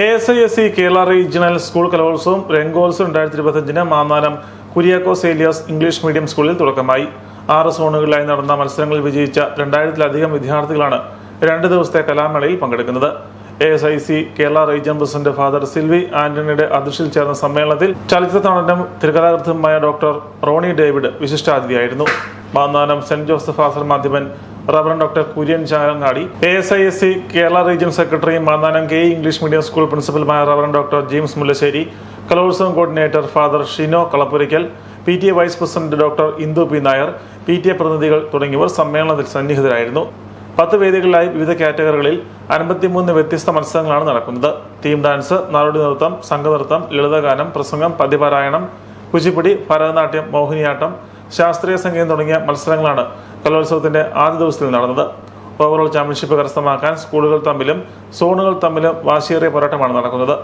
ASISC Kerala regional school കലോത്സവം Rangotsavam 2025 Mannanam Kuriakose Elias English medium സ്കൂളിൽ തുടക്കമായി. 6 സോണുകളിലായി നടന്ന മത്സരങ്ങളിൽ വിജയിച്ച 2000-ലധികം വിദ്യാർത്ഥികളാണ് 2 ദിവസത്തെ കലാമേളയിൽ പങ്കെടുക്കുന്നത്. ASISC Kerala region president father Silvy ആന്റണിയുടെ അധ്യക്ഷതയിൽ ചേർന്ന സമ്മേളനത്തിൽ ചലച്ചിത്ര നടനും തിരക്കഥാകൃത്തുമായ ഡോക്ടർ റോണി ഡേവിഡ് വിശിഷ്ടാതിഥിയായിരുന്നു. മാന്നാനം സെന്റ് ജോസഫ് ആശ്രമ അധിപൻ reverend doctor Kurian Chalangadi, ASISC Kerala region സെക്രട്ടറിയും Mannanam KE English medium school പ്രിൻസിപ്പലുമായ റവറന്റ് ഡോക്ടർ ജെയിംസ് മുല്ലശ്ശേരി, കലോത്സവം coordinator father Shino Kalappurakkal, PTA vice president doctor Indu P Nair, PTA പ്രതിനിധികൾ തുടങ്ങിയവർ സമ്മേളനത്തിൽ സന്നിഹിതരായിരുന്നു. 10 വേദികളിലായി വിവിധ കാറ്റഗറികളിൽ 53 വ്യത്യസ്ത മത്സരങ്ങളാണ് നടക്കുന്നത്. ടീം ഡാൻസ്, നാടോടി നൃത്തം, സംഘനൃത്തം, ലളിതഗാനം, പ്രസംഗം, പദ്യപാരായണം, കുച്ചിപ്പുടി, ഭരതനാട്യം, മോഹിനിയാട്ടം, ശാസ്ത്രീയ സംഗീതം തുടങ്ങിയ മത്സരങ്ങളാണ് കലോത്സവത്തിന്റെ ആദ്യ ദിവസത്തിൽ നടന്നത്. ഓവറോൾ ചാമ്പ്യൻഷിപ്പ് കരസ്ഥമാക്കാൻ സ്കൂളുകൾ തമ്മിലും സോണുകൾ തമ്മിലും വാശിയേറിയ പോരാട്ടമാണ് നടക്കുന്നത്.